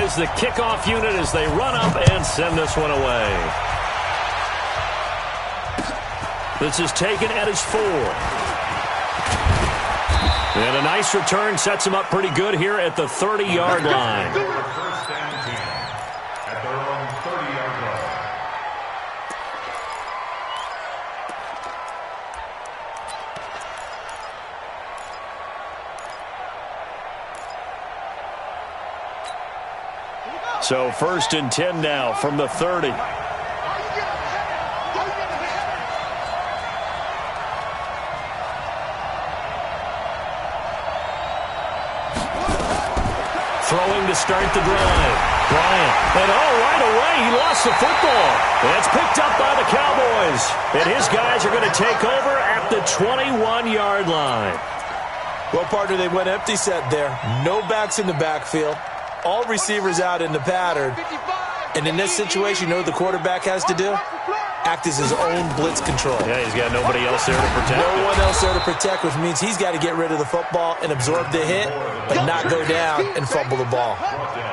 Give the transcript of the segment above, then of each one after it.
is the kickoff unit as they run up and send this one away. This is taken at his 4. And a nice return sets him up pretty good here at the 30-yard line. First down team at their own 30-yard line. So 1st and 10 now from the 30. Throwing to start the drive. Bryant. And right away he lost the football. And it's picked up by the Cowboys. And his guys are going to take over at the 21-yard line. Well, partner, they went empty set there. No backs in the backfield. All receivers out in the pattern. And in this situation, you know what the quarterback has to do? Act as his own blitz control. Yeah, he's got nobody else there to protect. No one else there to protect, which means he's got to get rid of the football and absorb the hit, but not go down and fumble the ball.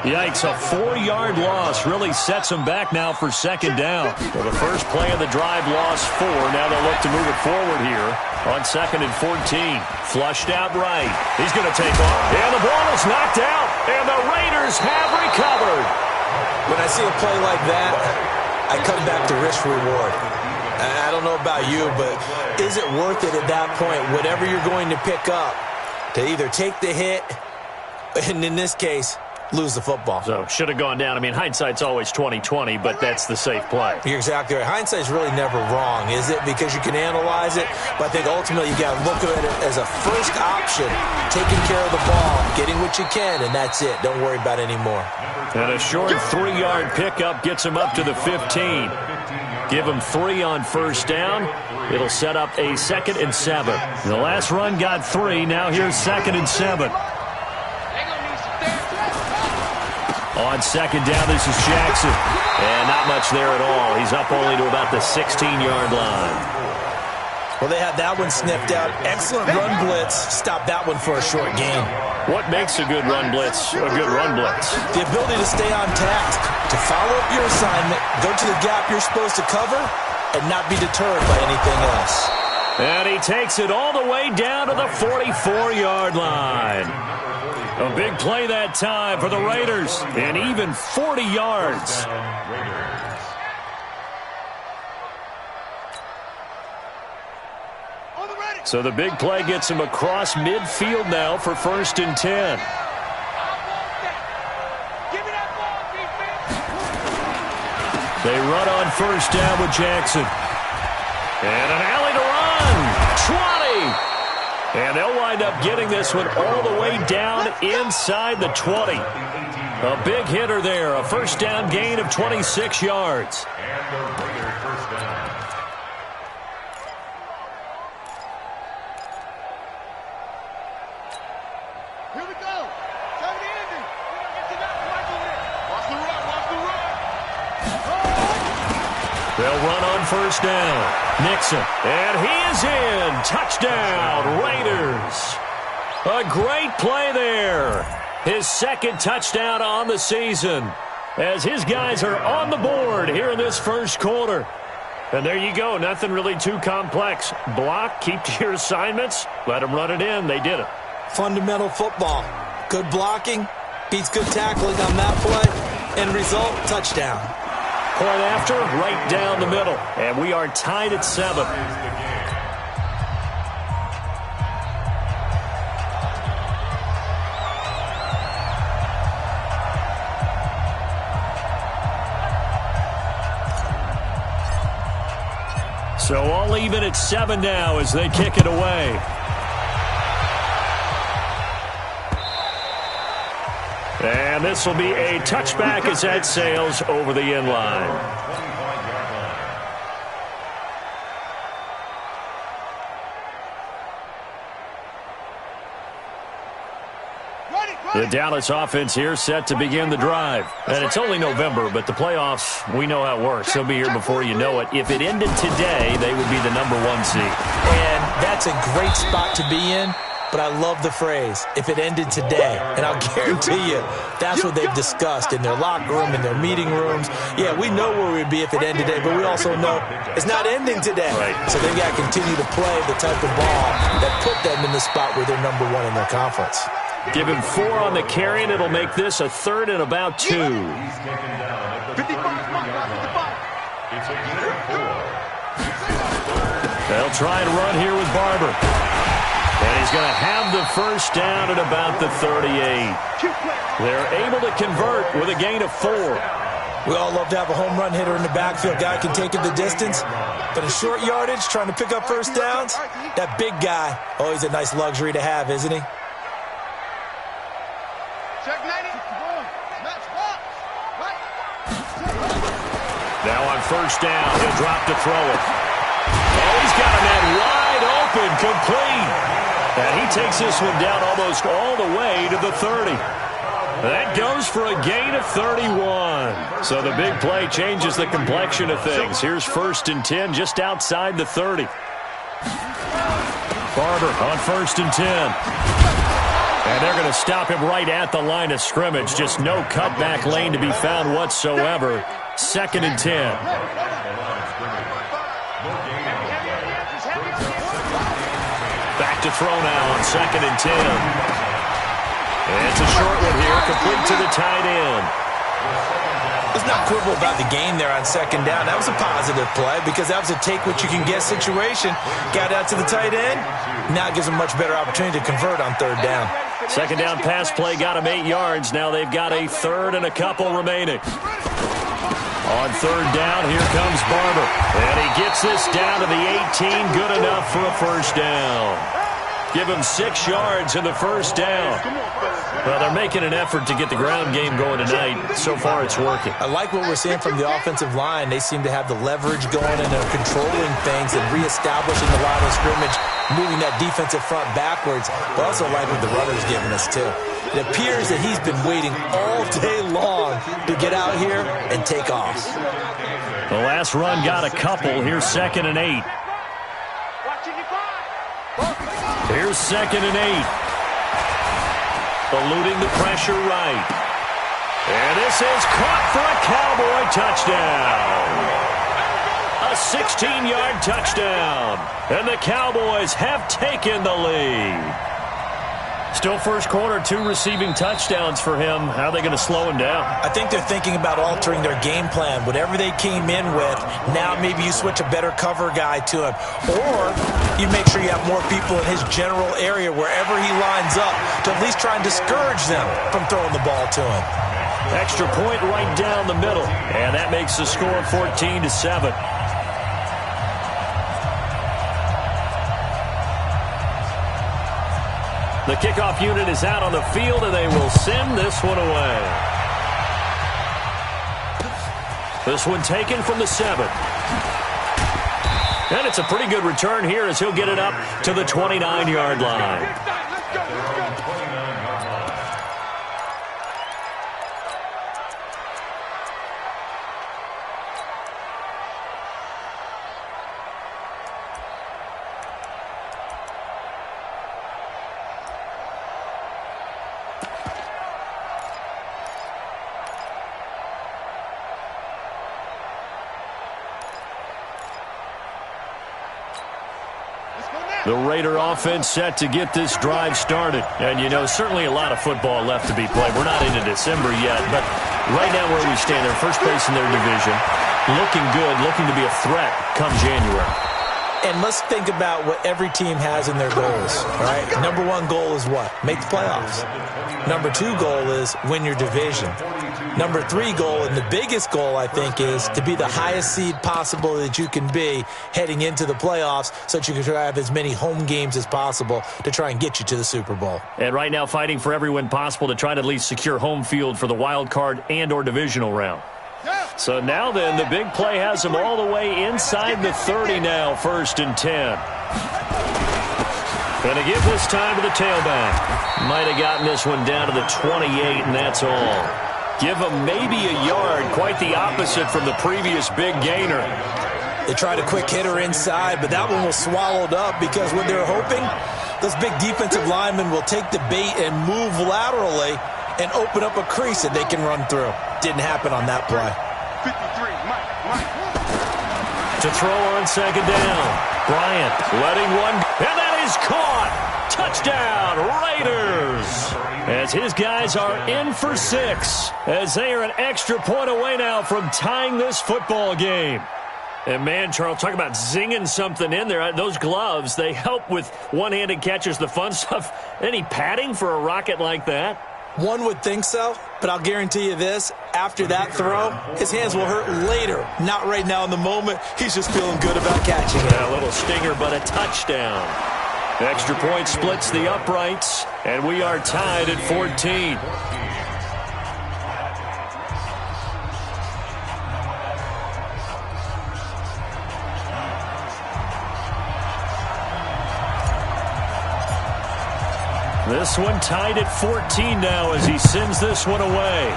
Yikes, a 4-yard loss really sets him back now for 2nd down. Well, the first play of the drive lost 4. Now they'll look to move it forward here on 2nd and 14. Flushed out right. He's going to take off. And the ball is knocked out, and the Raiders have recovered. When I see a play like that, I come back to risk-reward. I don't know about you, but is it worth it at that point, whatever you're going to pick up, to either take the hit, and in this case, lose the football? So, should have gone down. I mean, hindsight's always 20/20, but that's the safe play. You're exactly right. Hindsight's really never wrong, is it? Because you can analyze it, but I think ultimately you got to look at it as a first option, taking care of the ball, getting what you can, and that's it. Don't worry about it anymore. And a short 3-yard pickup gets him up to the 15. Give him 3 on 1st down. It'll set up a 2nd and 7. The last run got 3. Now here's 2nd and 7. On 2nd down, this is Jackson. And not much there at all. He's up only to about the 16-yard line. Well, they had that one sniffed out. Excellent run blitz. Stop that one for a short gain. What makes a good run blitz a good run blitz? The ability to stay on task, to follow up your assignment, go to the gap you're supposed to cover, and not be deterred by anything else. And he takes it all the way down to the 44-yard line. A big play that time for the Raiders, and even 40 yards. So the big play gets him across midfield now for 1st and 10. They run on 1st down with Jackson. And an alley to run. 20. And they'll wind up getting this one all the way down inside the 20. A big hitter there. A 1st down gain of 26 yards. And the Raiders first down. They'll run on 1st down. Nixon. And he is in. Touchdown, Raiders. A great play there. His 2nd touchdown on the season as his guys are on the board here in this 1st quarter. And there you go. Nothing really too complex. Block, keep to your assignments, let them run it in. They did it. Fundamental football. Good blocking, beats good tackling on that play. End result, touchdown. Point after, right down the middle. And we are tied at 7. So all even at 7 now as they kick it away. And this will be a touchback as that sails over the end line. The Dallas offense here set to begin the drive. And it's only November, but the playoffs, we know how it works. They'll be here before you know it. If it ended today, they would be the #1 seed. And that's a great spot to be in but I love the phrase, if it ended today. And I'll guarantee you, that's what they've discussed in their locker room, in their meeting rooms. Yeah, we know where we'd be if it ended today, but we also know it's not ending today. Right. So they've got to continue to play the type of ball that put them in the spot where they're number one in their conference. Give him 4 on the carry, and it'll make this a 3rd and about 2. They'll try and run here with Barber. And he's going to have the first down at about the 38. They're able to convert with a gain of 4. We all love to have a home run hitter in the backfield. Guy can take it the distance. But in short yardage, trying to pick up first downs, that big guy, always a nice luxury to have, isn't he? Now on first down, he'll drop to throw it. Oh, he's got a man wide open, complete. And he takes this one down almost all the way to the 30. That goes for a gain of 31. So the big play changes the complexion of things. Here's 1st and 10 just outside the 30. Barber on 1st and 10. And they're going to stop him right at the line of scrimmage. Just no cutback lane to be found whatsoever. 2nd and 10. Back to throw now on 2nd and 10. And it's a short one here, complete to the tight end. Let's not quibble about the gain there on 2nd down. That was a positive play because that was a take-what-you-can-get situation. Got out to the tight end. Now it gives them a much better opportunity to convert on 3rd down. 2nd down pass play got him 8 yards. Now they've got a 3rd and a couple remaining. On 3rd down, here comes Barber. And he gets this down to the 18. Good enough for a first down. Give him 6 yards in the first down. Well, they're making an effort to get the ground game going tonight. So far, it's working. I like what we're seeing from the offensive line. They seem to have the leverage going and they're controlling things and reestablishing the line of scrimmage, moving that defensive front backwards. But also like what the runner's giving us, too. It appears that he's been waiting all day long to get out here and take off. The last run got a couple. Here's 2nd and 8. Here's 2nd and 8. Eluding the pressure right. And this is caught for a Cowboy touchdown. A 16-yard touchdown. And the Cowboys have taken the lead. Still first quarter, 2 receiving touchdowns for him. How are they going to slow him down? I think they're thinking about altering their game plan. Whatever they came in with, now maybe you switch a better cover guy to him. Or you make sure you have more people in his general area wherever he lines up to at least try and discourage them from throwing the ball to him. Extra point right down the middle. And that makes the score 14-7. The kickoff unit is out on the field, and they will send this one away. This one taken from the 7. And it's a pretty good return here as he'll get it up to the 29-yard line. The Raider offense set to get this drive started. And, you know, certainly a lot of football left to be played. We're not into December yet, but right now where we stand, they're first place in their division. Looking good, looking to be a threat come January. And let's think about what every team has in their goals, all right? Number 1 goal is what? Make the playoffs. Number 2 goal is win your division. Number 3 goal, and the biggest goal, I think, is to be the highest seed possible that you can be heading into the playoffs so that you can try to have as many home games as possible to try and get you to the Super Bowl. And right now fighting for every win possible to try to at least secure home field for the wild card and or divisional round. So now then, the big play has them all the way inside the 30 now, 1st and 10. Going to give this time to the tailback. Might have gotten this one down to the 28, and that's all. Give them maybe a yard, quite the opposite from the previous big gainer. They tried a quick hitter inside, but that one was swallowed up because what they're hoping Those big defensive linemen will take the bait and move laterally and open up a crease that they can run through. Didn't happen on that play. 53, Mike. To throw on second down. Bryant letting one, and that is caught. Touchdown, Raiders. As his guys are in for 6, as they are an extra point away now from tying this football game. And, man, Charles, talk about zinging something in there. Those gloves, they help with one-handed catches, the fun stuff. Any padding for a rocket like that? One would think so, but I'll guarantee you this. After that throw, his hands will hurt later. Not right now in the moment. He's just feeling good about catching it. A little stinger, but a touchdown. Extra point splits the uprights, and we are tied at 14. This one tied at 14 now as he sends this one away.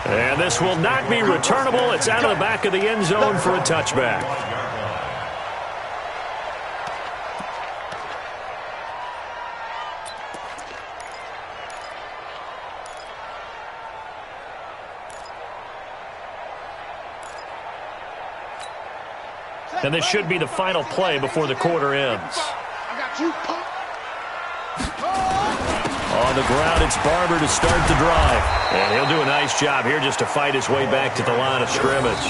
And this will not be returnable. It's out of the back of the end zone for a touchback. And this should be the final play before the quarter ends. On the ground, it's Barber to start the drive. And he'll do a nice job here just to fight his way back to the line of scrimmage.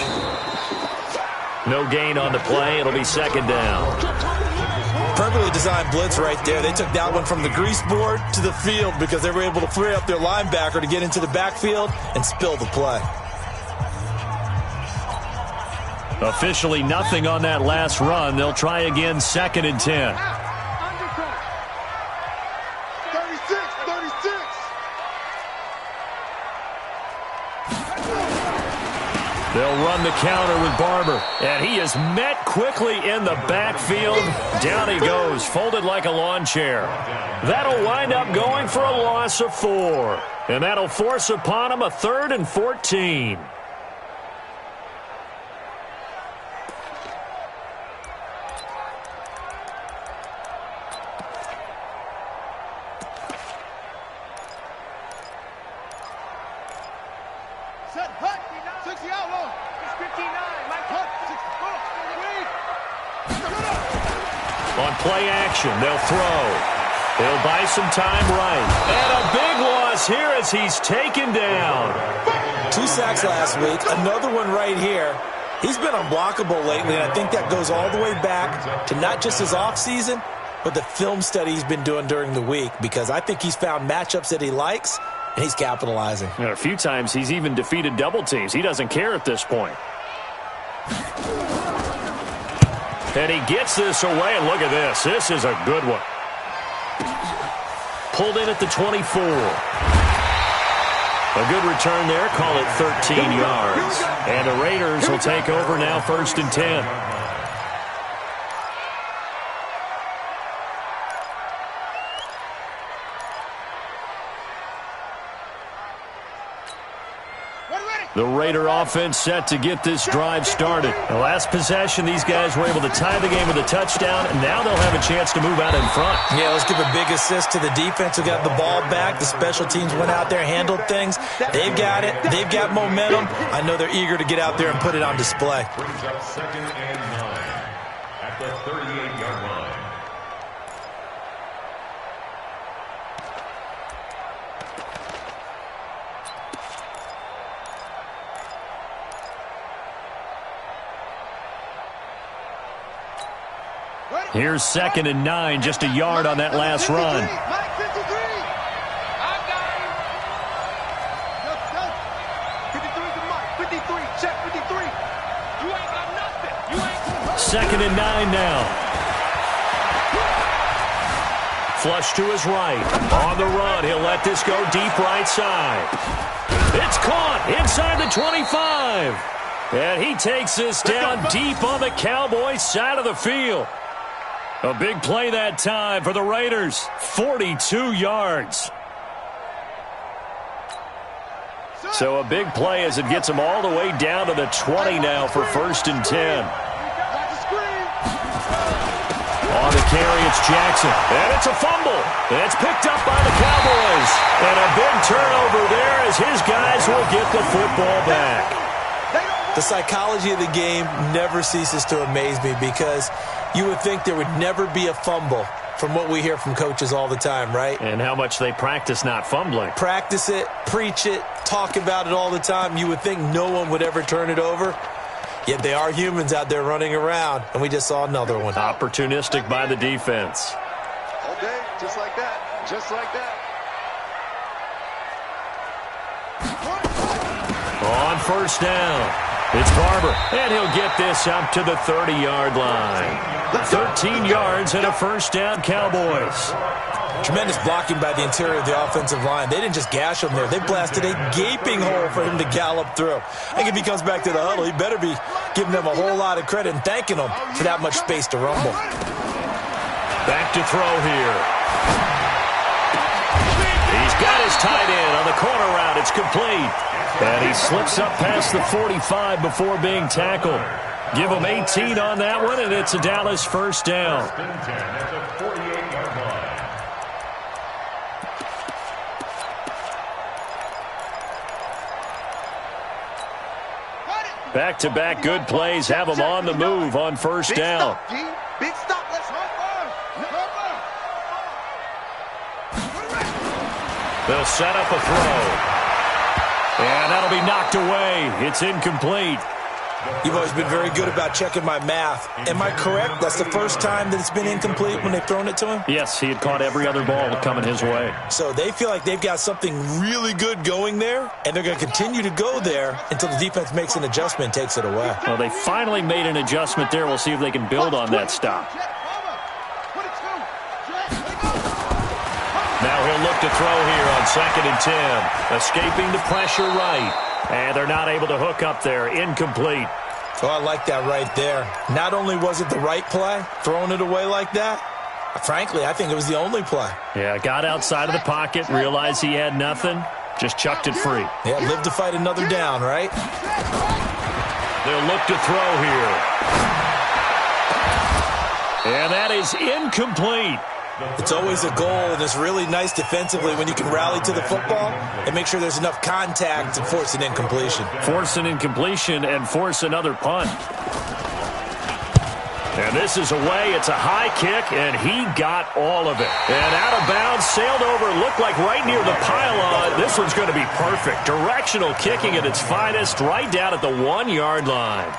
No gain on the play. It'll be second down. Perfectly designed blitz right there. They took that one from the grease board to the field because they were able to free up their linebacker to get into the backfield and spill the play. Officially nothing on that last run. They'll try again, second and 10. 36. They'll run the counter with Barber. And he is met quickly in the backfield. Down he goes, folded like a lawn chair. That'll wind up going for a loss of 4. And that'll force upon him a 3rd and 14. On play action, they'll throw. He'll buy some time right. And a big loss here as he's taken down. 2 sacks last week, another one right here. He's been unblockable lately, and I think that goes all the way back to not just his offseason, but the film study he's been doing during the week, because I think he's found matchups that he likes, and he's capitalizing. A few times he's even defeated double teams. He doesn't care at this point. And he gets this away, and look at this. This is a good one. Pulled in at the 24. A good return there. Call it 13 yards. And the Raiders will take over now, 1st and 10. The Raider offense set to get this drive started. The last possession, these guys were able to tie the game with a touchdown, and now they'll have a chance to move out in front. Yeah, let's give a big assist to the defense who got the ball back. The special teams went out there, handled things. They've got it. They've got momentum. I know they're eager to get out there and put it on display. Brings up 2nd and 9 at the 38-yard line. Here's 2nd and 9, just a yard on that last run. Second and 9 now. Flush to his right. On the run, he'll let this go deep right side. It's caught inside the 25. And he takes this down deep on the Cowboys' side of the field. A big play that time for the Raiders. 42 yards. So a big play as it gets them all the way down to the 20 now for 1st and 10. carry. It's Jackson. And it's a fumble. It's picked up by the Cowboys. And a big turnover there as his guys will get the football back. The psychology of the game never ceases to amaze me because you would think there would never be a fumble from what we hear from coaches all the time, right? And how much they practice not fumbling. Practice it, preach it, talk about it all the time. You would think no one would ever turn it over. Yet they are humans out there running around, and we just saw another one. Opportunistic by the defense. Okay, just like that. Just like that. On first down, it's Barber, and he'll get this up to the 30-yard line. 13 yards and a first down, Cowboys. Tremendous blocking by the interior of the offensive line. They didn't just gash him there. They blasted a gaping hole for him to gallop through. I think if he comes back to the huddle, he better be giving them a whole lot of credit and thanking them for that much space to rumble. Back to throw here. He's got his tight end on the corner route. It's complete. And he slips up past the 45 before being tackled. Give him 18 on that one, and it's a Dallas first down. Back-to-back good plays have him on the move on first down. Big stop. Let's run. They'll set up a throw. And that'll be knocked away. It's incomplete. You've always been very good about checking my math. Am I correct? That's the first time that it's been incomplete when they've thrown it to him? Yes, he had caught every other ball coming his way. So they feel like they've got something really good going there, and they're going to continue to go there until the defense makes an adjustment and takes it away. Well, they finally made an adjustment there. We'll see if they can build on that stop. Now he'll look to throw here on 2nd and 10. Escaping the pressure right. And they're not able to hook up there. Incomplete. Oh, I like that right there. Not only was it the right play, throwing it away like that, frankly, I think it was the only play. Yeah, got outside of the pocket, realized he had nothing, just chucked it free. Yeah, live to fight another down, right? They'll look to throw here. And that is incomplete. It's always a goal, and it's really nice defensively when you can rally to the football and make sure there's enough contact to force an incompletion. Force an incompletion and force another punt. And this is away. It's a high kick, and he got all of it. And out of bounds, sailed over, looked like right near the pylon. This one's going to be perfect. Directional kicking at its finest, right down at the 1-yard line.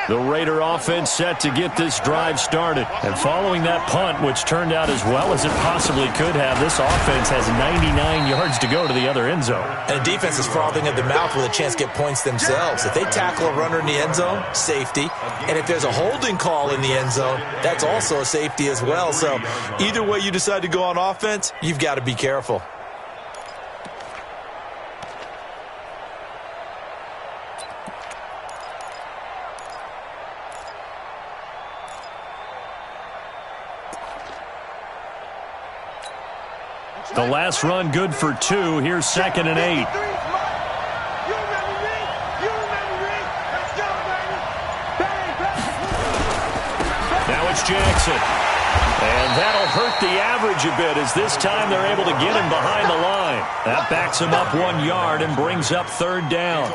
The Raider offense set to get this drive started. And following that punt, which turned out as well as it possibly could have, this offense has 99 yards to go to the other end zone. And the defense is frothing at the mouth with a chance to get points themselves. If they tackle a runner in the end zone, safety. And if there's a holding call in the end zone, that's also a safety as well. So either way you decide to go on offense, you've got to be careful. The last run good for 2. Here's 2nd and 8. Now it's Jackson. And that'll hurt the average a bit as this time they're able to get him behind the line. That backs him up 1 yard and brings up 3rd down.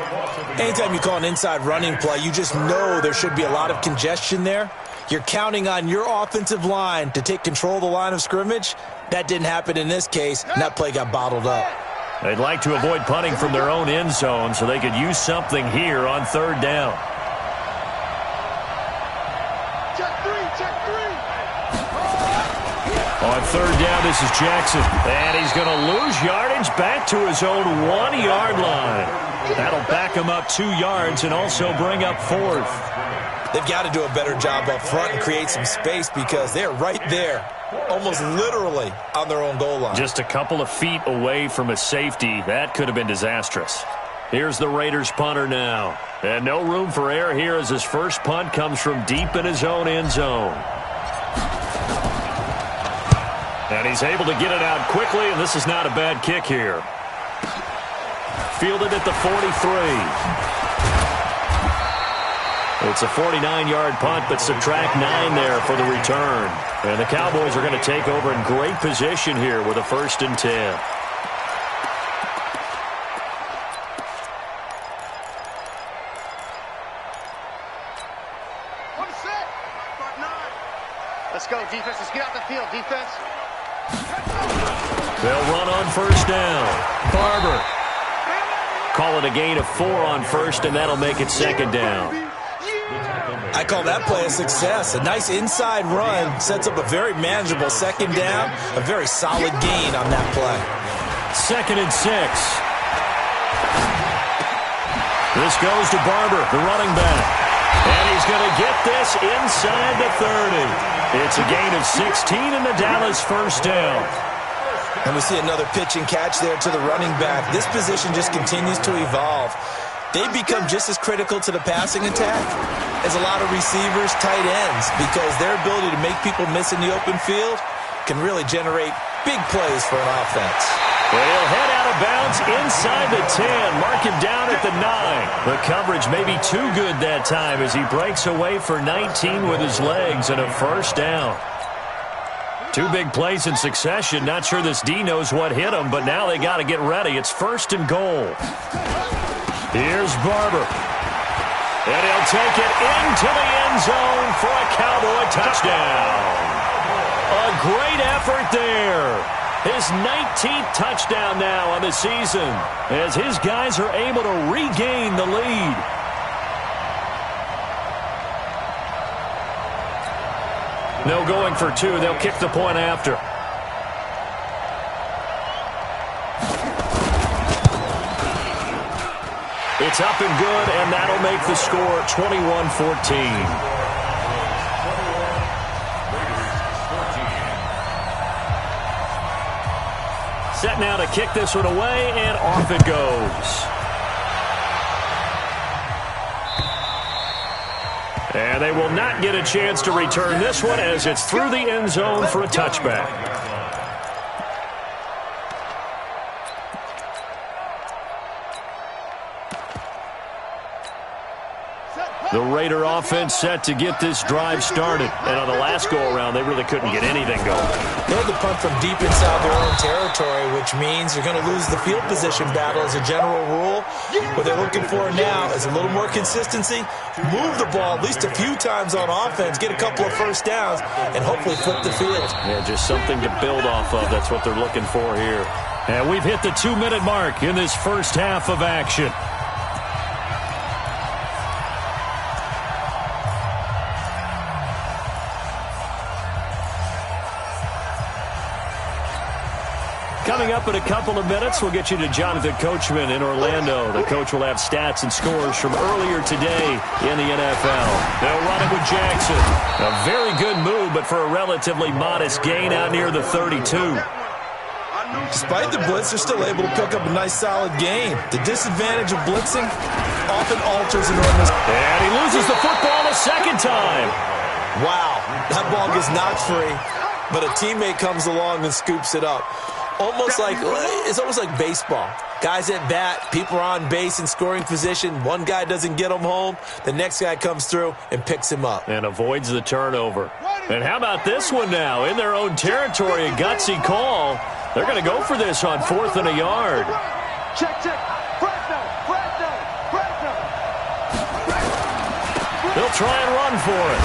Anytime you call an inside running play, you just know there should be a lot of congestion there. You're counting on your offensive line to take control of the line of scrimmage. That didn't happen in this case, and that play got bottled up. They'd like to avoid punting from their own end zone so they could use something here on 3rd down. On 3rd down, this is Jackson. And he's going to lose yardage back to his own 1-yard line. That'll back him up 2 yards and also bring up 4th. They've got to do a better job up front and create some space because they're right there, almost literally on their own goal line. Just a couple of feet away from a safety. That could have been disastrous. Here's the Raiders punter now. And no room for error here as his first punt comes from deep in his own end zone. And he's able to get it out quickly, and this is not a bad kick here. Fielded at the 43. It's a 49-yard punt, but subtract 9 there for the return. And the Cowboys are going to take over in great position here with a 1st and 10. Let's go, defense. Let's get out the field, defense. They'll run on 1st down. Barber. Call it a gain of 4 on 1st, and that'll make it 2nd down. I call that play a success. A nice inside run sets up a very manageable 2nd down. A very solid gain on that play. 2nd and 6. This goes to Barber, the running back. And he's going to get this inside the 30. It's a gain of 16 in the Dallas 1st down. And we see another pitch and catch there to the running back. This position just continues to evolve. They become just as critical to the passing attack as a lot of receivers, tight ends, because their ability to make people miss in the open field can really generate big plays for an offense. He'll head out of bounds inside the 10. Mark him down at the 9. The coverage may be too good that time as he breaks away for 19 with his legs and a 1st down. 2 big plays in succession. Not sure this D knows what hit him, but now they got to get ready. It's 1st and goal. Here's Barber. And he'll take it into the end zone for a Cowboy touchdown. A great effort there. His 19th touchdown now on the season as his guys are able to regain the lead. No going for 2. They'll kick the point after. It's up and good, and that'll make the score 21-14. Set now to kick this one away, and off it goes. And they will not get a chance to return this one as it's through the end zone for a touchback. The Raider offense set to get this drive started. And on the last go-around, they really couldn't get anything going. They had to punt from deep inside their own territory, which means you're going to lose the field position battle as a general rule. What they're looking for now is a little more consistency, move the ball at least a few times on offense, get a couple of 1st downs, and hopefully flip the field. Yeah, just something to build off of. That's what they're looking for here. And we've hit the 2-minute mark in this 1st half of action. Coming up in a couple of minutes, we'll get you to Jonathan Coachman in Orlando. The coach will have stats and scores from earlier today in the NFL. They'll run it with Jackson. A very good move, but for a relatively modest gain out near the 32. Despite the blitz, they're still able to pick up a nice, solid gain. The disadvantage of blitzing often alters an organization. And he loses the football a 2nd time. Wow, that ball gets knocked free, but a teammate comes along and scoops it up. It's almost like baseball. Guys at bat, people are on base in scoring position. One guy doesn't get him home. The next guy comes through and picks him up. And avoids the turnover. And how about this one now? In their own territory, a gutsy call. They're going to go for this on 4th and a yard. Check. They'll try and run for it.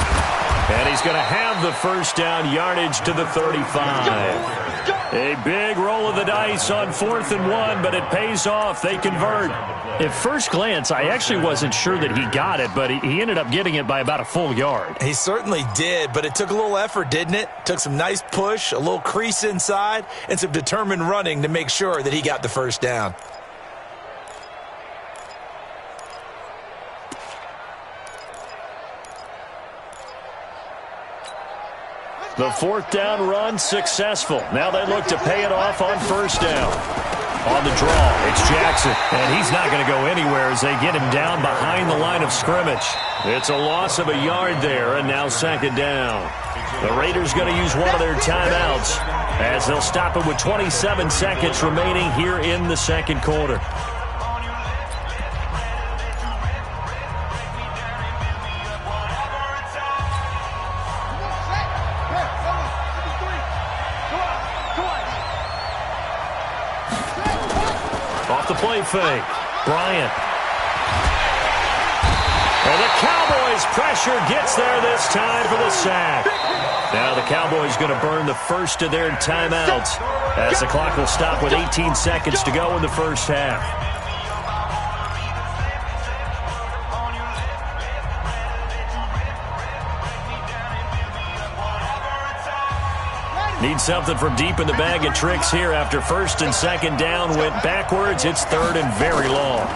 And he's going to have the 1st down, yardage to the 35. A big roll of the dice on 4th and 1, but it pays off. They convert. At first glance, I actually wasn't sure that he got it, but he ended up getting it by about a full yard. He certainly did, but it took a little effort, didn't it? Took some nice push, a little crease inside, and some determined running to make sure that he got the 1st down. The 4th down run successful. Now they look to pay it off on 1st down. On the draw, it's Jackson, and he's not going to go anywhere as they get him down behind the line of scrimmage. It's a loss of a yard there, and now second down. The Raiders going to use one of their timeouts as they'll stop it with 27 seconds remaining here in the second quarter. Off the play fake, Bryant. And the Cowboys' pressure gets there this time for the sack. Now the Cowboys going to burn the first of their timeouts as the clock will stop with 18 seconds to go in the first half. Need something from deep in the bag of tricks here after first and second down went backwards. It's third and very long.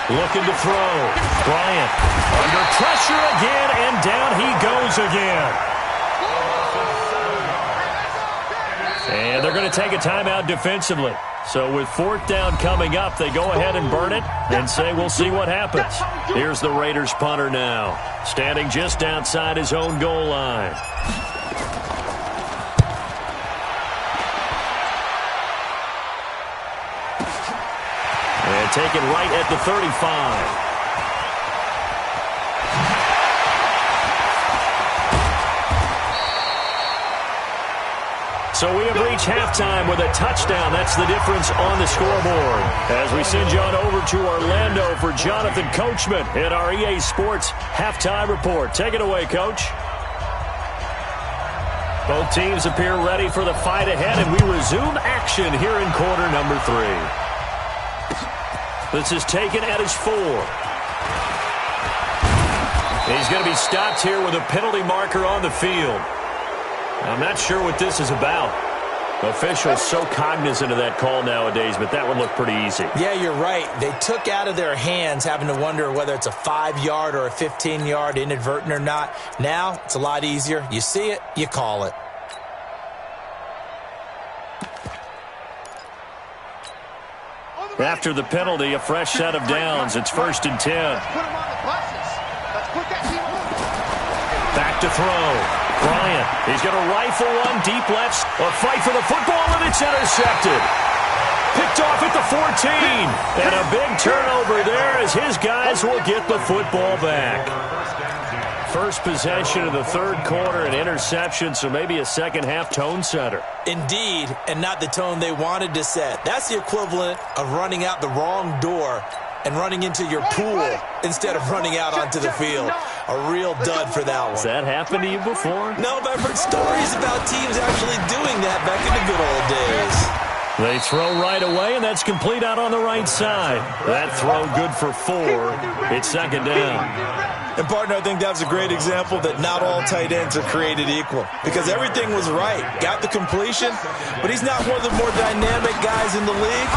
Looking to throw. Bryant under pressure again, and down he goes again. And they're going to take a timeout defensively. So with fourth down coming up, they go ahead and burn it and say we'll see what happens. Here's the Raiders punter now, standing just outside his own goal line. And taken right at the 35. So we have reached halftime with a touchdown. That's the difference on the scoreboard. As we send you on over to Orlando for Jonathan Coachman in our EA Sports Halftime Report. Take it away, Coach. Both teams appear ready for the fight ahead, and we resume action here in quarter number 3. This is taken at his 4. He's going to be stopped here with a penalty marker on the field. I'm not sure what this is about. Officials so cognizant of that call nowadays, but that would look pretty easy. Yeah, you're right. They took out of their hands having to wonder whether it's a 5-yard or a 15-yard inadvertent or not. Now, it's a lot easier. You see it, you call it. After the penalty, a fresh set of downs. It's first and 10. Back to throw. Bryant, he's going to rifle one deep left. A fight for the football, and it's intercepted. Picked off at the 14. And a big turnover there as his guys will get the football back. First possession of the third quarter, an interception, so maybe a second-half tone setter. Indeed, and not the tone they wanted to set. That's the equivalent of running out the wrong door and running into your pool instead of running out onto the field. A real dud for that one. Has that happened to you before? No, but I've heard stories about teams actually doing that back in the good old days. They throw right away, and that's complete out on the right side. That throw good for 4. It's second down. And, partner, I think that was a great example that not all tight ends are created equal because everything was right. Got the completion, but he's not one of the more dynamic guys in the league.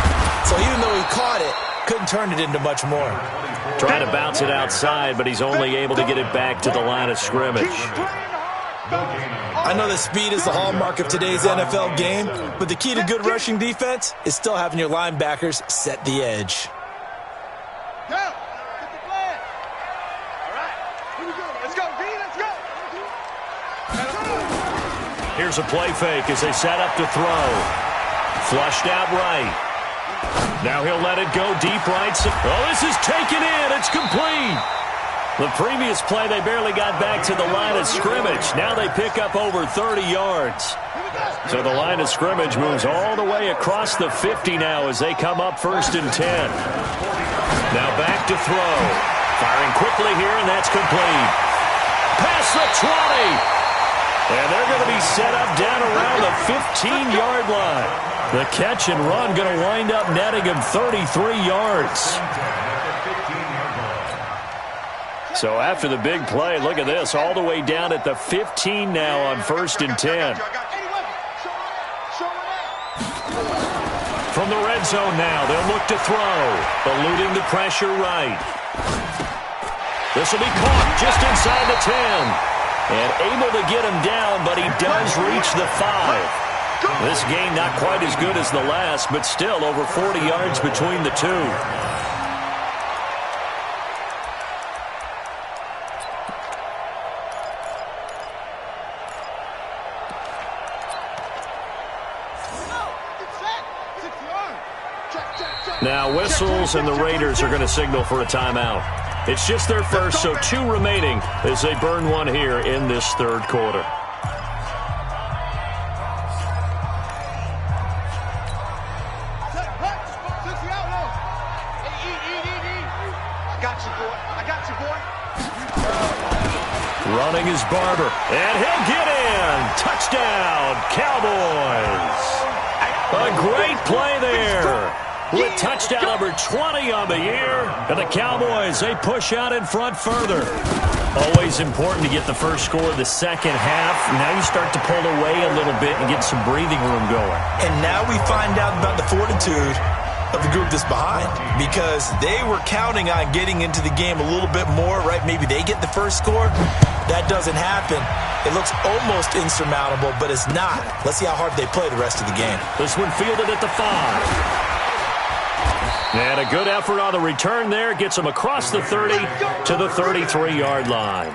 So even though he caught it, couldn't turn it into much more. Trying to bounce it outside, but he's only able to get it back to the line of scrimmage. I know that speed is the hallmark of today's NFL game, but the key to good rushing defense is still having your linebackers set the edge. Here's a play fake as they set up to throw. Flushed out right. Now he'll let it go deep right. Oh, this is taken in. It's complete. The previous play, they barely got back to the line of scrimmage. Now they pick up over 30 yards. So the line of scrimmage moves all the way across the 50 now as they come up first and 10. Now back to throw. Firing quickly here, and that's complete. Past the 20. And they're going to be set up down around the 15-yard line. The catch and run going to wind up netting him 33 yards. So after the big play, look at this, all the way down at the 15 now on first and 10. From the red zone now, they'll look to throw, eluding the pressure right. This will be caught just inside the 10. And able to get him down, but he does reach the 5. This game not quite as good as the last, but still over 40 yards between the two. Now whistles, and the Raiders are going to signal for a timeout. It's just their first, so 2 remaining as they burn one here in this third quarter. Running is Barber, and he'll get in. Touchdown, Cowboys. A great play there. With touchdown number 20 on the year. And the Cowboys, they push out in front further. Always important to get the first score of the second half. Now you start to pull away a little bit and get some breathing room going. And now we find out about the fortitude of the group that's behind, because they were counting on getting into the game a little bit more, right? Maybe they get the first score. That doesn't happen. It looks almost insurmountable, but it's not. Let's see how hard they play the rest of the game. This one fielded at the 5. And a good effort on the return there. Gets them across the 30 to the 33-yard line.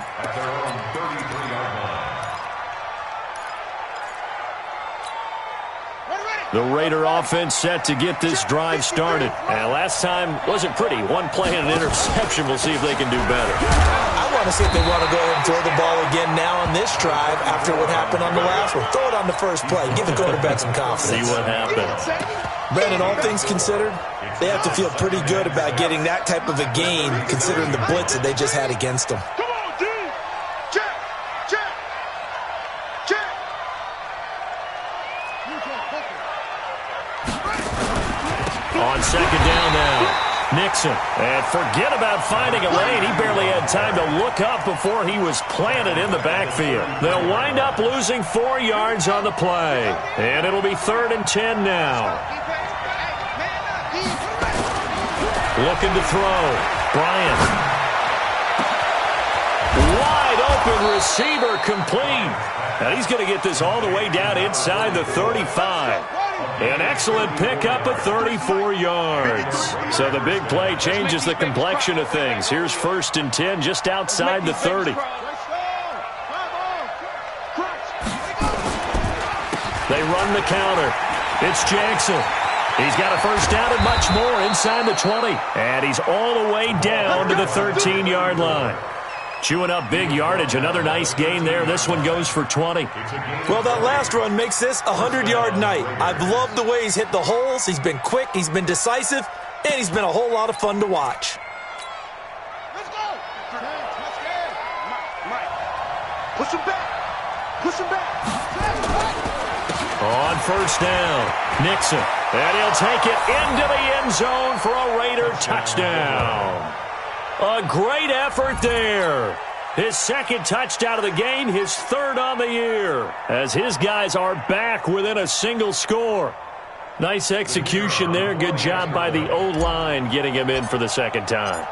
The Raider offense set to get this drive started. And last time wasn't pretty. One play and an interception. We'll see if they can do better. I want to see if they want to go ahead and throw the ball again now on this drive after what happened on the last one. Throw it on the first play. Give the quarterback some confidence. See what happens. Brandon, all things considered, they have to feel pretty good about getting that type of a gain considering the blitz that they just had against them. Come on, D! Check! Check! Check! On second down now. Nixon. And forget about finding a lane. He barely had time to look up before he was planted in the backfield. They'll wind up losing 4 yards on the play. And it'll be 3rd and 10 now. Looking to throw. Bryant. Wide open receiver complete. And he's going to get this all the way down inside the 35. An excellent pickup of 34 yards. So the big play changes the complexion of things. Here's 1st and 10 just outside the 30. They run the counter. It's Jackson. He's got a first down and much more inside the 20. And he's all the way down to the 13-yard line. Chewing up big yardage. Another nice gain there. This one goes for 20. Well, that last run makes this a 100-yard night. I've loved the way he's hit the holes. He's been quick. He's been decisive. And he's been a whole lot of fun to watch. Let's go! Mike. Push him back. Push him back. On first down, Nixon. And he'll take it into the end zone for a Raider touchdown. A great effort there. His 2nd touchdown of the game, his 3rd on the year, as his guys are back within a single score. Nice execution there. Good job by the O-line getting him in for the 2nd time.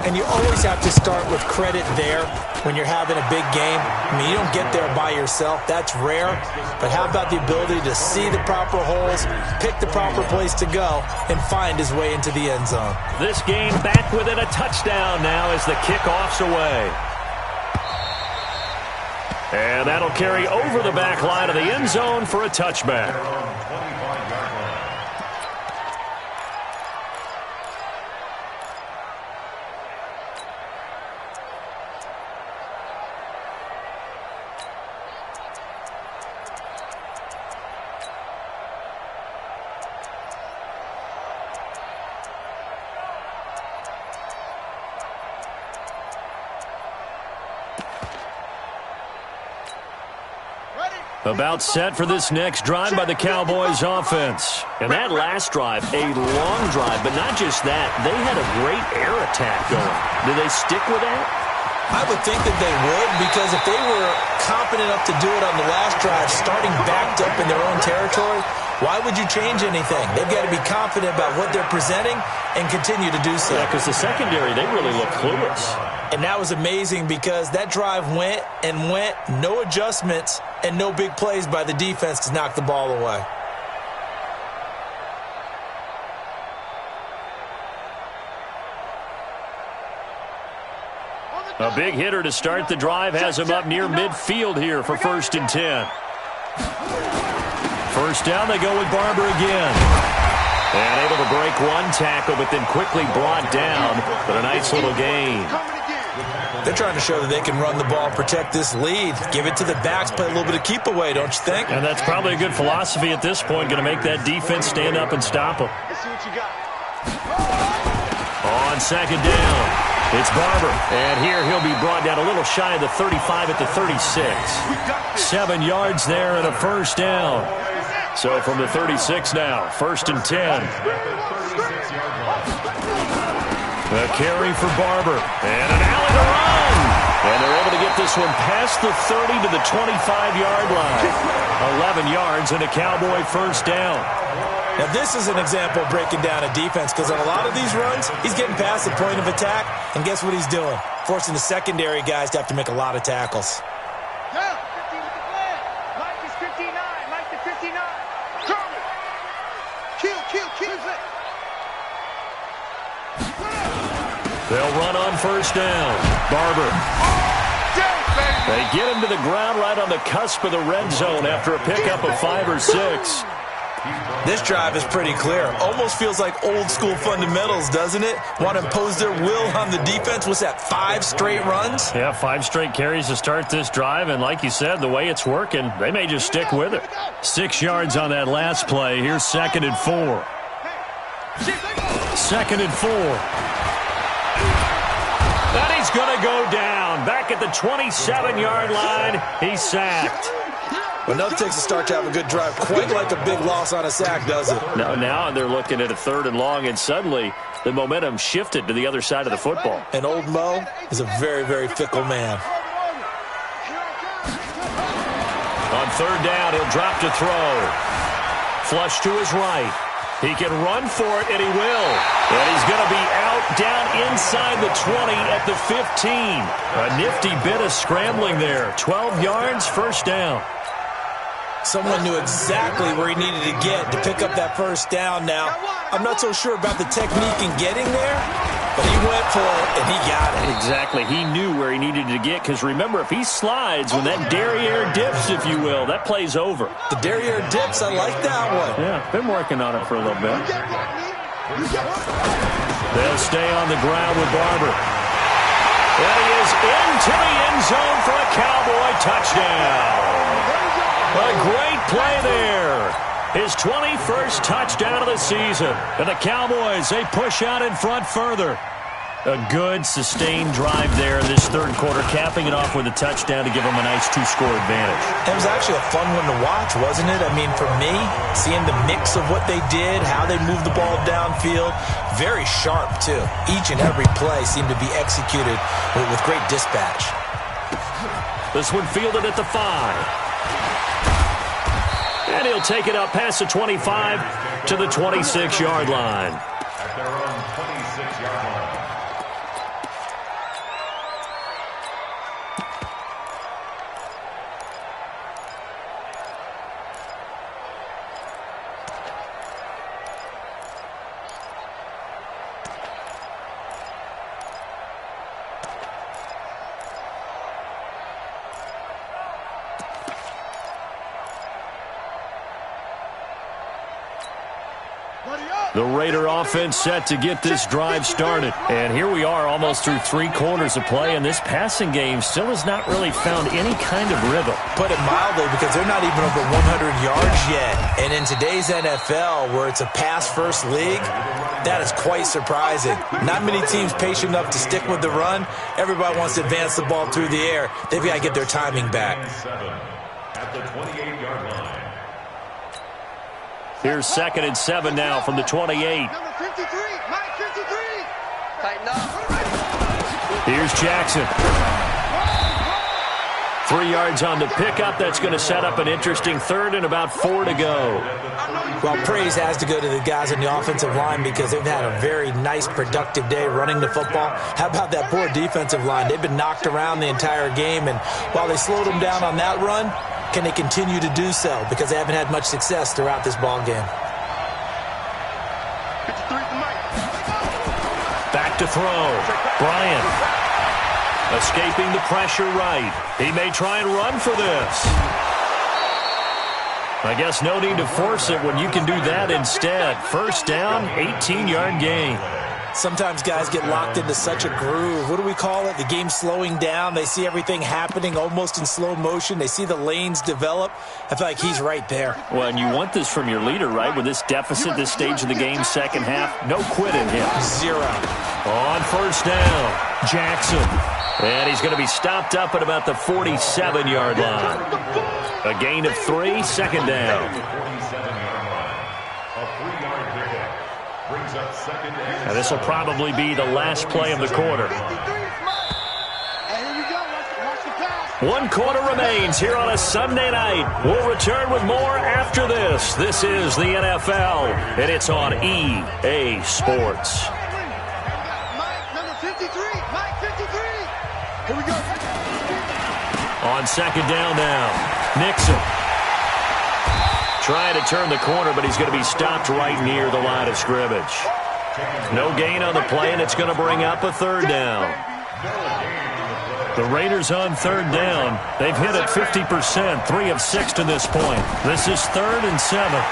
And you always have to start with credit there when you're having a big game. I mean, you don't get there by yourself. That's rare. But how about the ability to see the proper holes, pick the proper place to go, and find his way into the end zone? This game back within a touchdown now as the kickoff's away. And that'll carry over the back line of the end zone for a touchback. About set for this next drive by the Cowboys offense. And that last drive, a long drive, but not just that. They had a great air attack going. Do they stick with that? I would think that they would, because if they were competent enough to do it on the last drive, starting backed up in their own territory, why would you change anything? They've got to be confident about what they're presenting and continue to do so. Yeah, because the secondary, they really look clueless. And that was amazing because that drive went and went, no adjustments, and no big plays by the defense to knock the ball away. A big hitter to start the drive has him up near midfield here for 1st and 10. First down, they go with Barber again. And able to break one tackle, but then quickly brought down. But a nice little gain. They're trying to show that they can run the ball, protect this lead. Give it to the backs, play a little bit of keep away, don't you think? And that's probably a good philosophy at this point. Going to make that defense stand up and stop them. On 2nd down, it's Barber. And here he'll be brought down a little shy of the 35 at the 36. 7 yards there and a 1st down. So from the 36 now, 1st and 10. A carry for Barber. And an alley to run. And they're able to get this one past the 30 to the 25-yard line. 11 yards and a Cowboy 1st down. Now this is an example of breaking down a defense because on a lot of these runs, he's getting past the point of attack. And guess what he's doing? Forcing the secondary guys to have to make a lot of tackles. They'll run on 1st down. Barber. They get him to the ground right on the cusp of the red zone after a pickup of 5 or 6. This drive is pretty clear. Almost feels like old school fundamentals, doesn't it? Want to impose their will on the defense. What's that, 5 straight runs? Yeah, 5 straight carries to start this drive. And like you said, the way it's working, they may just stick with it. 6 yards on that last play. Here's 2nd and 4. 2nd and 4. And he's going to go down. Back at the 27-yard line, he's sacked. Well, nothing takes a start to have a good drive. Quite like a big loss on a sack, does it? No, now they're looking at a 3rd and long, and suddenly the momentum shifted to the other side of the football. And old Mo is a very, very fickle man. On 3rd down, he'll drop to throw. Flush to his right. He can run for it, and he will. And he's going to be out down inside the 20 at the 15. A nifty bit of scrambling there. 12 yards, 1st down. Someone knew exactly where he needed to get to pick up that 1st down. Now, I'm not so sure about the technique in getting there, but he went for it, and he got it. Exactly. He knew where he needed to get, because remember, if he slides, when that derriere dips, if you will, that play's over. The derriere dips, I like that one. Yeah, been working on it for a little bit. They'll stay on the ground with Barber. And he is into the end zone for a Cowboy touchdown. A great play there. His 21st touchdown of the season. And the Cowboys, they push out in front further. A good, sustained drive there in this 3rd quarter, capping it off with a touchdown to give them a nice 2-score advantage. It was actually a fun one to watch, wasn't it? I mean, for me, seeing the mix of what they did, how they moved the ball downfield, very sharp, too. Each and every play seemed to be executed with great dispatch. This one fielded at the 5. And he'll take it up past the 25 to the 26-yard line. At their own 26-yard line. The Raider offense set to get this drive started. And here we are almost through 3 quarters of play, and this passing game still has not really found any kind of rhythm. Put it mildly, because they're not even over 100 yards yet. And in today's NFL, where it's a pass-first league, that is quite surprising. Not many teams patient enough to stick with the run. Everybody wants to advance the ball through the air. They've got to get their timing back. At the 28-yard line. Here's 2nd and 7 now from the 28. Number 53, Mike 53. Tighten up. Here's Jackson. 3 yards on the pickup. That's going to set up an interesting third and about 4 to go. Well, praise has to go to the guys on the offensive line because they've had a very nice, productive day running the football. How about that poor defensive line? They've been knocked around the entire game, and while they slowed them down on that run, can they continue to do so? Because they haven't had much success throughout this ball game. Back to throw. Bryant escaping the pressure right. He may try and run for this. I guess no need to force it when you can do that instead. First down, 18-yard gain. Sometimes guys get locked into such a groove. What do we call it? The game slowing down. They see everything happening almost in slow motion. They see the lanes develop. I feel like he's right there. Well, and you want this from your leader, right? With this deficit, this stage of the game, second half, no quit in him. 0. On first down, Jackson. And he's going to be stopped up at about the 47-yard line. A gain of 3, second down. Now this will probably be the last play of the quarter. 1 quarter remains here on a Sunday night. We'll return with more after this. This is the NFL, and it's on EA Sports. Here we go. On second down now, Nixon. Trying to turn the corner, but he's going to be stopped right near the line of scrimmage. No gain on the play, and it's going to bring up a third down. The Raiders on third down. They've hit it 50%, 3 of 6 to this point. This is 3rd and 7.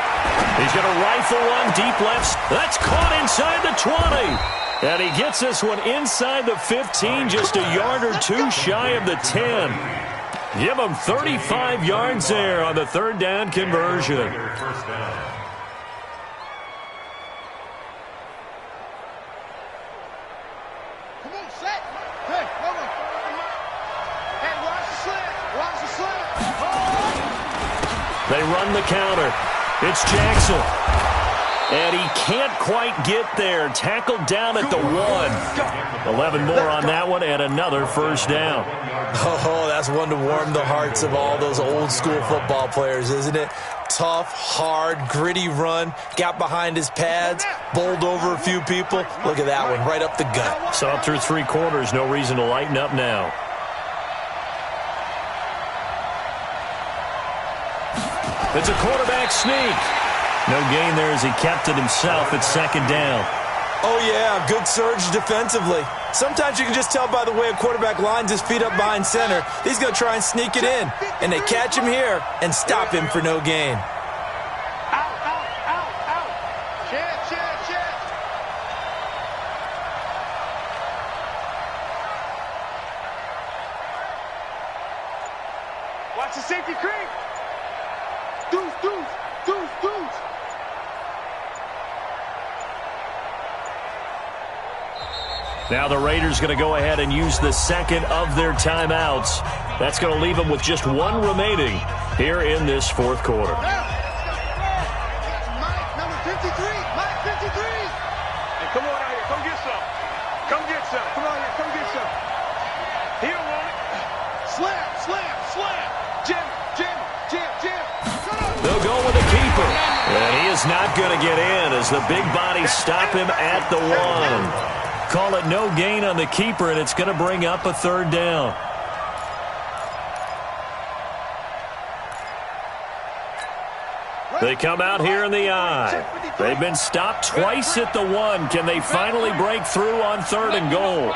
He's going to rifle one deep left. That's caught inside the 20. And he gets this one inside the 15, just a yard or 2 shy of the 10. Give him 35 yards there on the third down conversion. Come on, set. Hey, come on. Hey, watch the slant. Watch the slant. They run the counter. It's Jackson. And he can't quite get there. Tackled down at the 1. 11 more on that one, and another first down. Oh, that's one to warm the hearts of all those old-school football players, isn't it? Tough, hard, gritty run. Got behind his pads, bowled over a few people. Look at that one, right up the gut. So through 3 quarters, no reason to lighten up now. It's a quarterback sneak. No gain there as he kept it himself at second down. Oh, yeah, good surge defensively. Sometimes you can just tell by the way a quarterback lines his feet up behind center. He's going to try and sneak it in. And they catch him here and stop him for no gain. Out, out, out, out. Check, check, check. Watch the safety creep. Deuce, deuce, deuce, deuce. Now the Raiders going to go ahead and use the second of their timeouts. That's going to leave them with just 1 remaining here in this 4th quarter. Mike, number 53. Mike, 53. Hey, come on out here. Come get some. Come get some. Come on here. Come get some. He don't want it. Slam, slam, slam. Jim, Jim, Jim, Jim. They'll go with the keeper. And he is not going to get in as the big bodies stop him at the 1. Call it no gain on the keeper, and it's going to bring up a third down. They come out here in the eye. They've been stopped twice at the 1. Can they finally break through on 3rd and goal?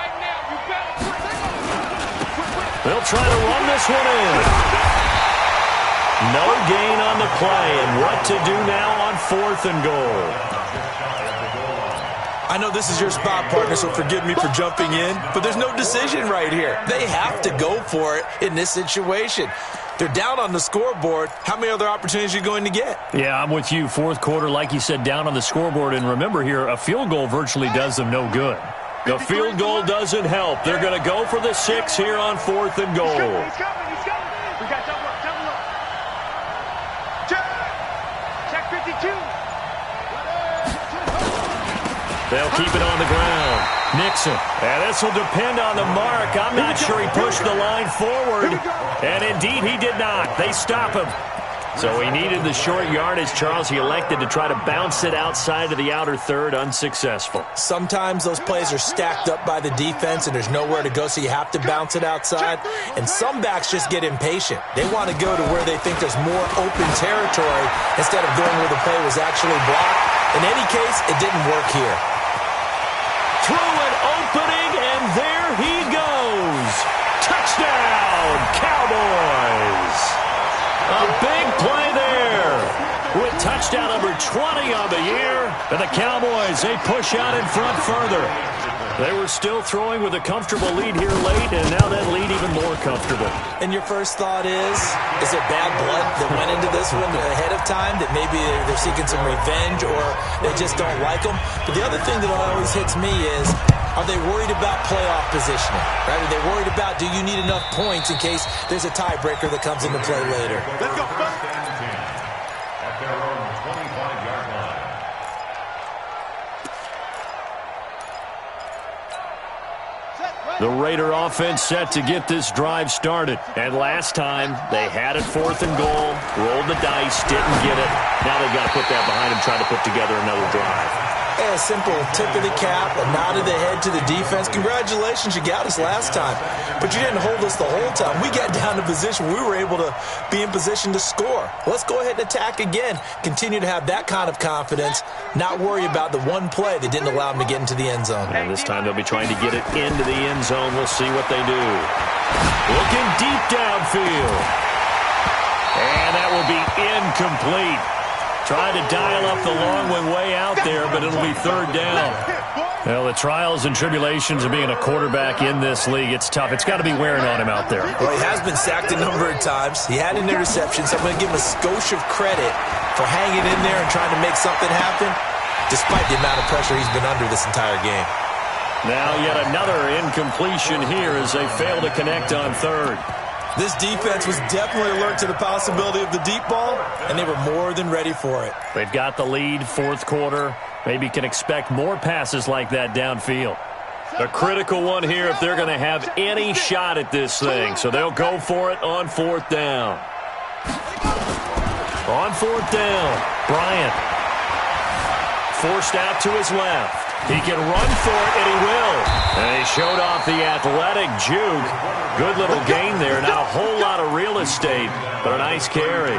They'll try to run this one in. No gain on the play, and what to do now on 4th and goal? I know this is your spot, partner, so forgive me for jumping in, but there's no decision right here. They have to go for it in this situation. They're down on the scoreboard. How many other opportunities are you going to get? Yeah, I'm with you. 4th quarter, like you said, down on the scoreboard. And remember here, a field goal virtually does them no good. The field goal doesn't help. They're going to go for the 6 here on 4th and goal. He's coming, he's coming. We got double up, double up. Check 52. They'll keep it on the ground. Nixon. And this will depend on the mark. I'm not sure he pushed the line forward. And indeed, he did not. They stop him. So he needed the short yardage, Charles. He elected to try to bounce it outside of the outer third, unsuccessful. Sometimes those plays are stacked up by the defense and there's nowhere to go, so you have to bounce it outside. And some backs just get impatient. They want to go to where they think there's more open territory instead of going where the play was actually blocked. In any case, it didn't work here. Through an opening, and there he goes. Touchdown, Cowboys. A big play there with touchdown number 20 on the year. And the Cowboys, they push out in front further. They were still throwing with a comfortable lead here late, and now that lead even more comfortable. And your first thought is it bad blood that went into this one ahead of time, that maybe they're seeking some revenge or they just don't like them? But the other thing that always hits me is, are they worried about playoff positioning? Right? Are they worried about, do you need enough points in case there's a tiebreaker that comes into play later? Let's go. At their own 25-yard line. The Raider offense set to get this drive started. And last time, they had it 4th and goal, rolled the dice, didn't get it. Now they've got to put that behind them, try to put together another drive. A simple tip of the cap, a nod of the head to the defense. Congratulations, you got us last time. But you didn't hold us the whole time. We got down to position. We were able to be in position to score. Let's go ahead and attack again. Continue to have that kind of confidence. Not worry about the one play that didn't allow them to get into the end zone. And this time they'll be trying to get it into the end zone. We'll see what they do. Looking deep downfield. And that will be incomplete. Trying to dial up the long one way out there, but it'll be 3rd down. Well, the trials and tribulations of being a quarterback in this league, it's tough. It's got to be wearing on him out there. Well, he has been sacked a number of times. He had an interception, so I'm going to give him a skosh of credit for hanging in there and trying to make something happen, despite the amount of pressure he's been under this entire game. Now yet another incompletion here as they fail to connect on 3rd. This defense was definitely alert to the possibility of the deep ball, and they were more than ready for it. They've got the lead, 4th quarter. Maybe can expect more passes like that downfield. A critical one here if they're going to have any shot at this thing. So they'll go for it on 4th down. On 4th down, Bryant. Forced out to his left. He can run for it, and he will. And he showed off the athletic juke. Good little gain there. Not a whole lot of real estate, but a nice carry.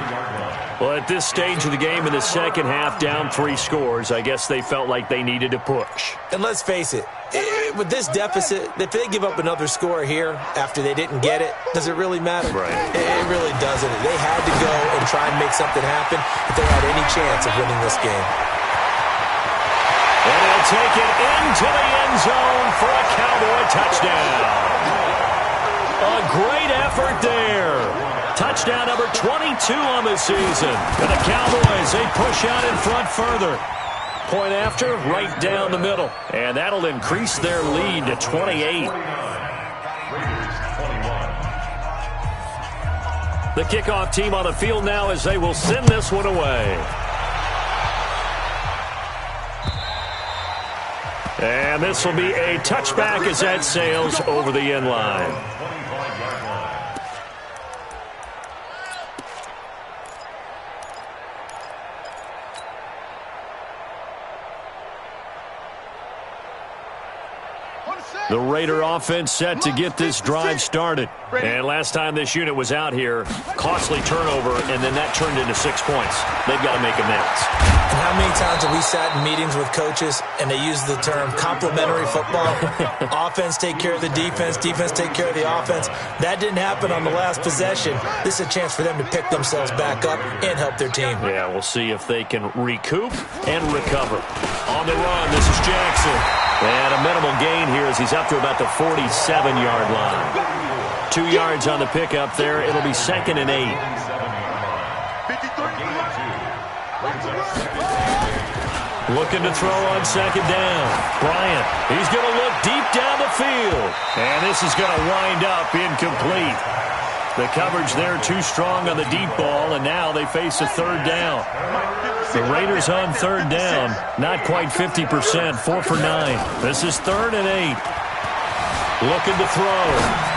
Well, at this stage of the game in the second half, down 3 scores, I guess they felt like they needed to push. And let's face it, with this deficit, if they give up another score here after they didn't get it, does it really matter? Right. It really doesn't. They had to go and try and make something happen if they had any chance of winning this game. And he'll take it into the end zone for a Cowboy touchdown. A great effort there. Touchdown number 22 on the season. And the Cowboys, they push out in front further. Point after, right down the middle. And that'll increase their lead to 28. The kickoff team on the field now as they will send this one away. And this will be a touchback as that sails over the end line. The Raider offense set to get this drive started. And last time this unit was out here, costly turnover, and then that turned into 6 points. They've got to make amends. And how many times have we sat in meetings with coaches and they use the term complementary football? Offense take care of the defense, defense take care of the offense. That didn't happen on the last possession. This is a chance for them to pick themselves back up and help their team. Yeah, we'll see if they can recoup and recover. On the run, this is Jackson. And a minimal gain here as he's up to about the 47-yard line. 2 yards on the pickup there. It'll be 2nd and 8. Looking to throw on 2nd down. Bryant, he's going to look deep down the field. And this is going to wind up incomplete. The coverage there too strong on the deep ball, and now they face a third down. The Raiders on third down, not quite 50%, 4 for 9. This is 3rd and 8. Looking to throw.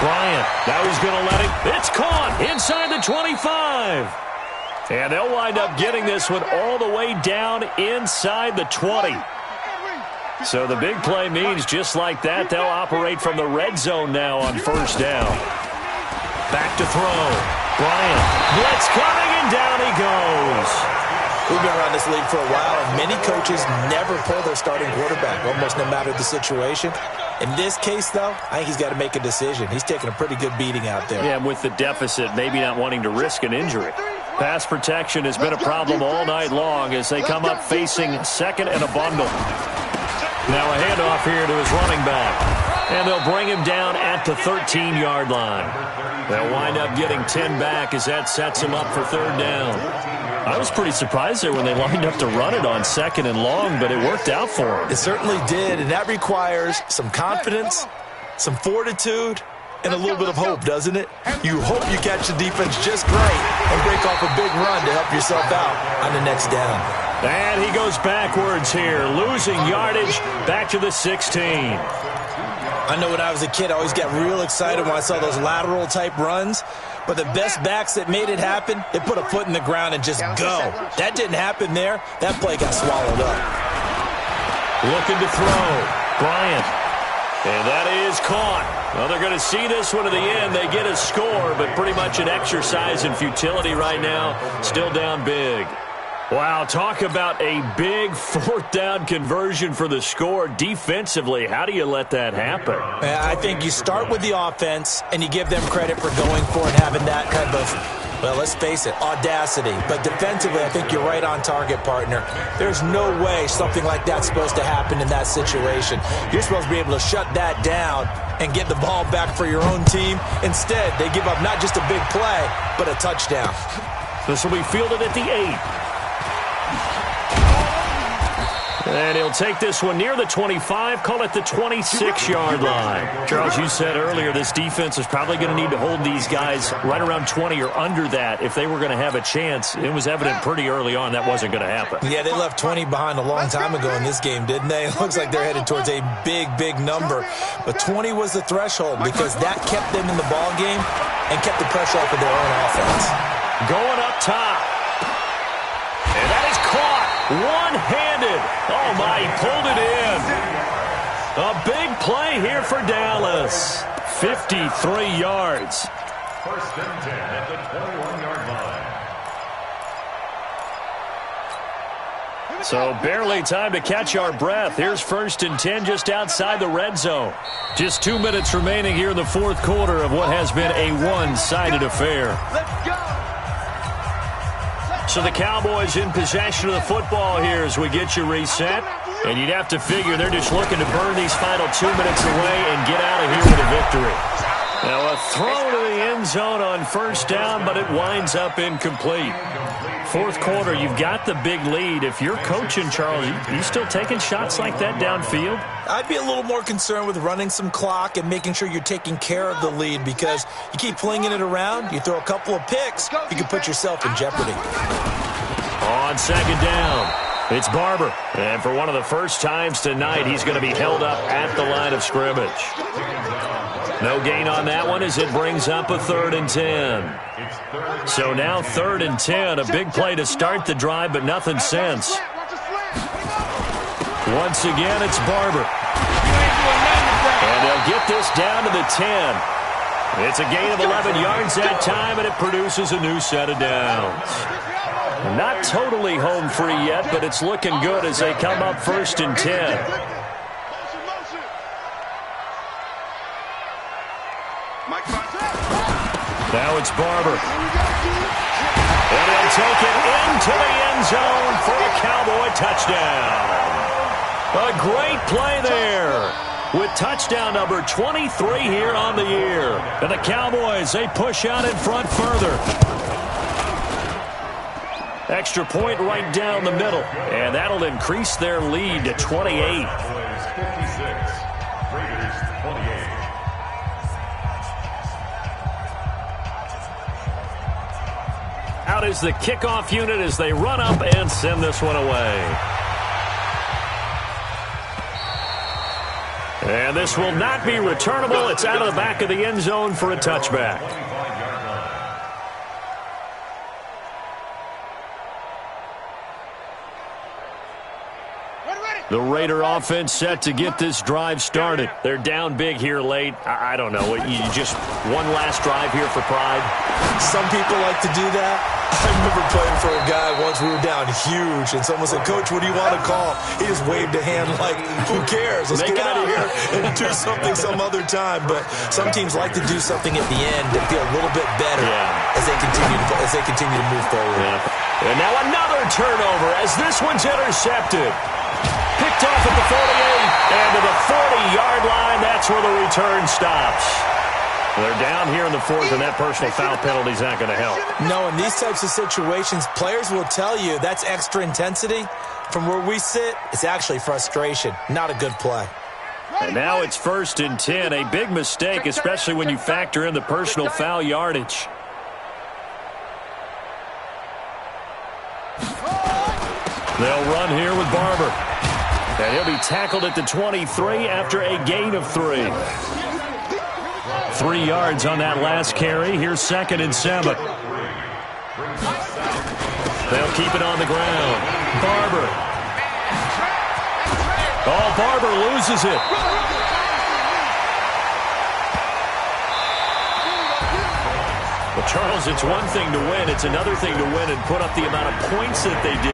Bryant, now he's going to let it. It's caught inside the 25. And they'll wind up getting this one all the way down inside the 20. So the big play means just like that, they'll operate from the red zone now on first down. Back to throw. Bryant, blitz coming, and down he goes. We've been around this league for a while, and many coaches never pull their starting quarterback, almost no matter the situation. In this case, though, I think he's got to make a decision. He's taking a pretty good beating out there. Yeah, with the deficit, maybe not wanting to risk an injury. Pass protection has been a problem all night long as they come up facing second and a bundle. Now a handoff here to his running back. And they'll bring him down at the 13-yard line. They'll wind up getting 10 back as that sets him up for third down. I was pretty surprised there when they lined up to run it on second and long, but it worked out for him. It certainly did, and that requires some confidence, some fortitude, and a little bit of hope, doesn't it? You hope you catch the defense just right and break off a big run to help yourself out on the next down. And he goes backwards here, losing yardage back to the 16. I know when I was a kid, I always got real excited when I saw those lateral-type runs. But the best backs that made it happen, they put a foot in the ground and just go. That didn't happen there. That play got swallowed up. Looking to throw. Bryant. And that is caught. Well, they're going to see this one to the end. They get a score, but pretty much an exercise in futility right now. Still down big. Wow, talk about a big fourth down conversion for the score. Defensively, how do you let that happen? I think you start with the offense, and you give them credit for going for it and having that kind of, well, let's face it, audacity. But defensively, I think you're right on target, partner. There's no way something like that's supposed to happen in that situation. You're supposed to be able to shut that down and get the ball back for your own team. Instead, they give up not just a big play, but a touchdown. This will be fielded at the 8. And he'll take this one near the 25, call it the 26-yard line. Charles, you said earlier this defense is probably going to need to hold these guys right around 20 or under that if they were going to have a chance. It was evident pretty early on that wasn't going to happen. Yeah, they left 20 behind a long time ago in this game, didn't they? It looks like they're headed towards a big, big number. But 20 was the threshold because that kept them in the ball game and kept the pressure off of their own offense. Going up top. And that is caught. One-handed. Oh, my, he pulled it in. A big play here for Dallas. 53 yards. First and 10 at the 21-yard line. So barely time to catch our breath. Here's first and 10 just outside the red zone. Just 2 minutes remaining here in the fourth quarter of what has been a one-sided affair. Let's go. So the Cowboys in possession of the football here as we get you reset. And you'd have to figure they're just looking to burn these final 2 minutes away and get out of here with a victory. Now a throw to the end zone on first down, but it winds up incomplete. Fourth quarter, you've got the big lead. If you're coaching, Charles, you still taking shots like that downfield? I'd be a little more concerned with running some clock and making sure you're taking care of the lead because you keep flinging it around, you throw a couple of picks, you can put yourself in jeopardy. On second down, it's Barber. And for one of the first times tonight, he's going to be held up at the line of scrimmage. No gain on that one as it brings up a 3rd and 10. So now 3rd and 10, a big play to start the drive, but nothing since. Once again, it's Barber. And they'll get this down to the 10. It's a gain of 11 yards that time, and it produces a new set of downs. Not totally home free yet, but it's looking good as they come up 1st and 10. Now it's Barber. And he'll take it into the end zone for a Cowboy touchdown. A great play there with touchdown number 23 here on the year. And the Cowboys, they push out in front further. Extra point right down the middle. And that'll increase their lead to 28. Cowboys 56, Raiders 28. out as the kickoff unit as they run up and send this one away. And this will not be returnable. It's out of the back of the end zone for a touchback. The Raider offense set to get this drive started. They're down big here late. I don't know. You just one last drive here for pride? Some people like to do that. I remember playing for a guy once. We were down huge, and someone said, "Coach, what do you want to call?" He just waved a hand like, "Who cares? Let's get out of here and do something some other time." But some teams like to do something at the end to feel a little bit better as they continue to move forward. Yeah. And now another turnover as this one's intercepted. Picked off at the 48, and to the 40-yard line, that's where the return stops. They're down here in the fourth, and that personal foul penalty is not going to help. No, in these types of situations, players will tell you that's extra intensity. From where we sit, it's actually frustration, not a good play. And now it's 1st and 10, a big mistake, especially when you factor in the personal foul yardage. They'll run here with Barber. And he'll be tackled at the 23 after a gain of 3. 3 yards on that last carry. Here's 2nd and 7. They'll keep it on the ground. Barber. Oh, Barber loses it. Well, Charles, it's one thing to win. It's another thing to win and put up the amount of points that they did.